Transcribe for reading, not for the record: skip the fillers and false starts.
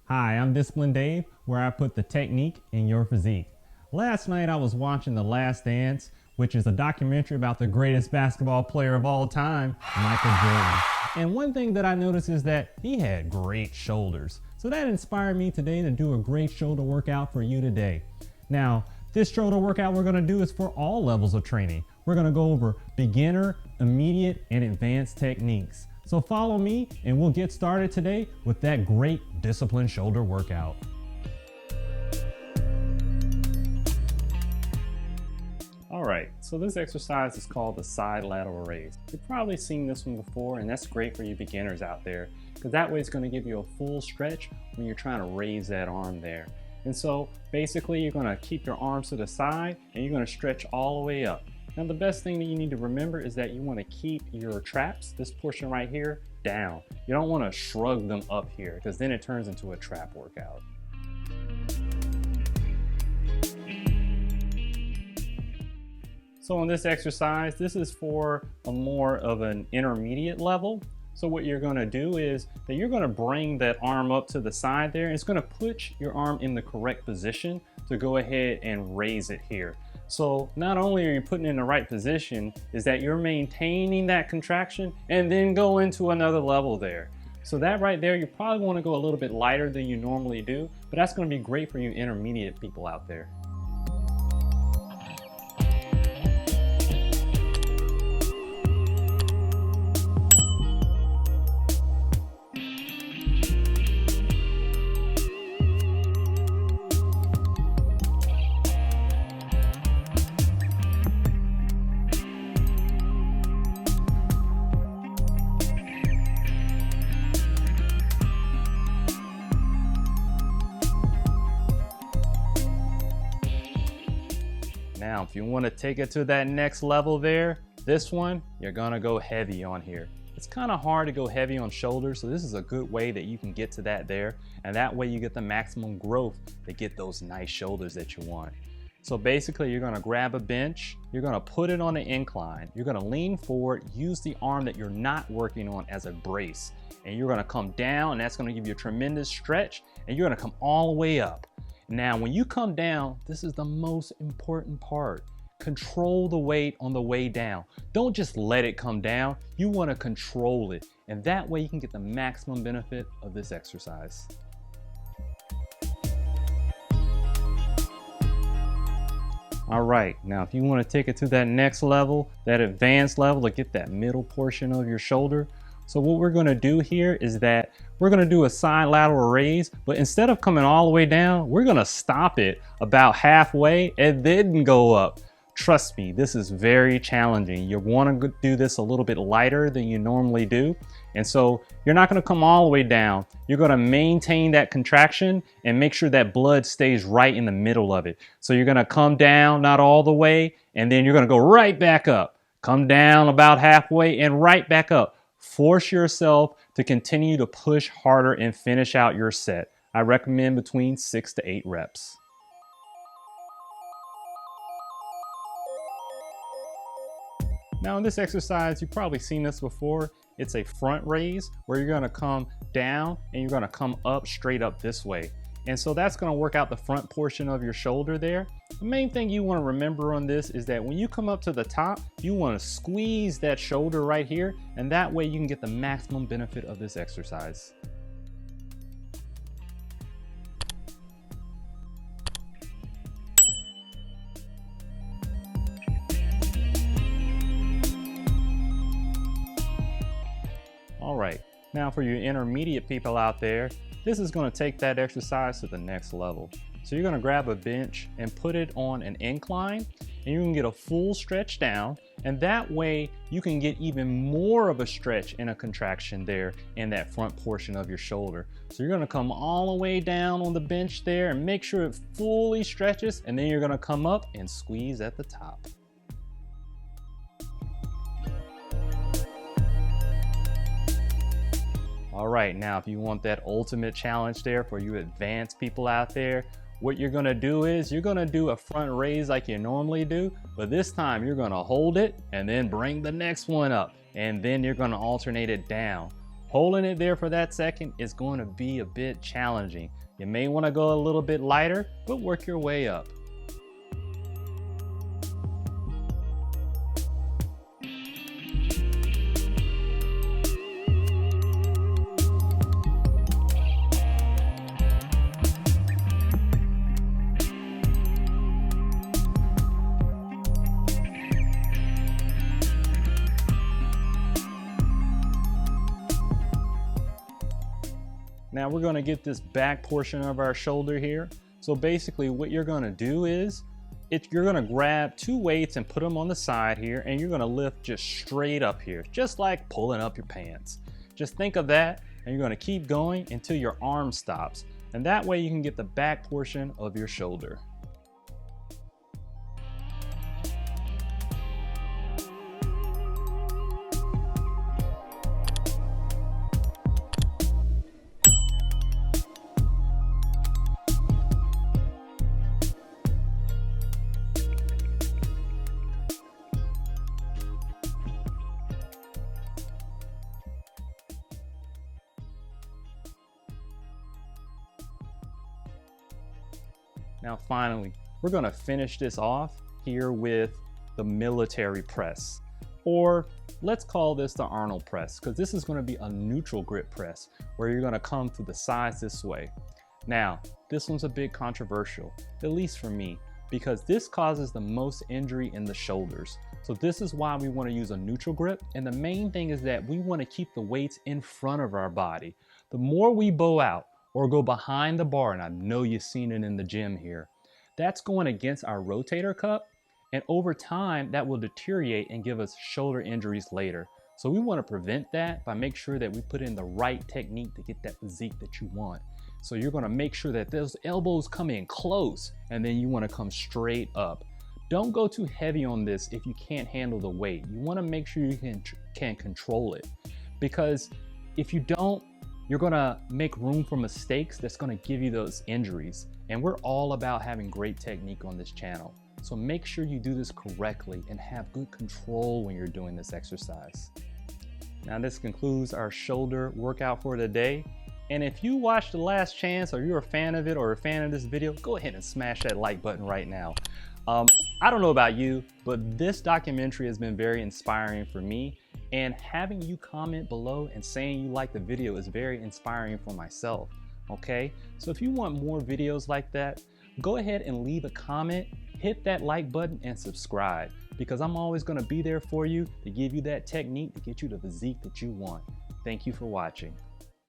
Hi, I'm Discipline Dave, where I put the technique in your physique. Last night I was watching The Last Dance, which is a documentary about the greatest basketball player of all time, Michael Jordan. And one thing that I noticed is that he had great shoulders. So that inspired me today to do a great shoulder workout for you today. Now, this shoulder workout we're gonna do is for all levels of training. We're gonna go over beginner, immediate, and advanced techniques. So follow me and we'll get started today with that great discipline shoulder workout. All right, so this exercise is called the Side Lateral Raise. You've probably seen this one before, and that's great for you beginners out there, because that way it's gonna give you a full stretch when you're trying to raise that arm there. And so basically you're gonna keep your arms to the side and you're gonna stretch all the way up. Now the best thing that you need to remember is that you want to keep your traps, this portion right here, down. You don't want to shrug them up here because then it turns into a trap workout. So on this exercise, this is for a more of an intermediate level. So what you're going to do is that you're going to bring that arm up to the side there. It's going to put your arm in the correct position to go ahead and raise it here. So not only are you putting it in the right position, is that you're maintaining that contraction and then go into another level there. So that right there, you probably want to go a little bit lighter than you normally do, but that's going to be great for you intermediate people out there. Now, if you want to take it to that next level there, this one, you're gonna go heavy on here. It's kind of hard to go heavy on shoulders, so this is a good way that you can get to that there, and that way you get the maximum growth to get those nice shoulders that you want. So basically, you're gonna grab a bench, you're gonna put it on the incline, you're gonna lean forward, use the arm that you're not working on as a brace, and you're gonna come down, and that's gonna give you a tremendous stretch, and you're gonna come all the way up. Now, when you come down, this is the most important part. Control the weight on the way down. Don't just let it come down. You want to control it. And that way you can get the maximum benefit of this exercise. All right, now if you want to take it to that next level, that advanced level to get that middle portion of your shoulder. So what we're going to do here is that we're going to do a side lateral raise, but instead of coming all the way down, we're going to stop it about halfway and then go up. Trust me, this is very challenging. You want to do this a little bit lighter than you normally do. And so you're not going to come all the way down. You're going to maintain that contraction and make sure that blood stays right in the middle of it. So you're going to come down, not all the way, and then you're going to go right back up. Come down about halfway and right back up. Force yourself to continue to push harder and finish out your set. I recommend between 6 to 8 reps. Now in this exercise, you've probably seen this before. It's a front raise where you're gonna come down and you're gonna come up straight up this way. And so that's gonna work out the front portion of your shoulder there. The main thing you wanna remember on this is that when you come up to the top, you wanna squeeze that shoulder right here, and that way you can get the maximum benefit of this exercise. All right, now for your intermediate people out there, this is going to take that exercise to the next level. So you're going to grab a bench and put it on an incline, and you can get a full stretch down, and that way you can get even more of a stretch and a contraction there in that front portion of your shoulder. So you're going to come all the way down on the bench there and make sure it fully stretches, and then you're going to come up and squeeze at the top. All right, now if you want that ultimate challenge there for you advanced people out there, what you're gonna do is you're gonna do a front raise like you normally do, but this time you're gonna hold it and then bring the next one up, and then you're gonna alternate it down. Holding it there for that second is going to be a bit challenging. You may want to go a little bit lighter, but work your way up. Now we're going to get this back portion of our shoulder here. So basically what you're going to do is you're going to grab two weights and put them on the side here, and you're going to lift just straight up here, just like pulling up your pants. Just think of that, and you're going to keep going until your arm stops. And that way you can get the back portion of your shoulder. Now finally, we're going to finish this off here with the military press, or let's call this the Arnold press, because this is going to be a neutral grip press where you're going to come through the sides this way. Now, this one's a bit controversial, at least for me, because this causes the most injury in the shoulders. So this is why we want to use a neutral grip. And the main thing is that we want to keep the weights in front of our body. The more we bow out or go behind the bar, and I know you've seen it in the gym here, that's going against our rotator cuff, and over time that will deteriorate and give us shoulder injuries later. So we want to prevent that by making sure that we put in the right technique to get that physique that you want. So you're going to make sure that those elbows come in close, and then you want to come straight up. Don't go too heavy on this if you can't handle the weight. You want to make sure you can control it, because if you don't, you're gonna make room for mistakes that's gonna give you those injuries. And we're all about having great technique on this channel. So make sure you do this correctly and have good control when you're doing this exercise. Now this concludes our shoulder workout for today. And if you watched The Last Chance, or you're a fan of it or a fan of this video, go ahead and smash that like button right now. I don't know about you, but this documentary has been very inspiring for me. And having you comment below and saying you like the video is very inspiring for myself, okay? So if you want more videos like that, go ahead and leave a comment, hit that like button, and subscribe, because I'm always gonna be there for you to give you that technique to get you the physique that you want. Thank you for watching.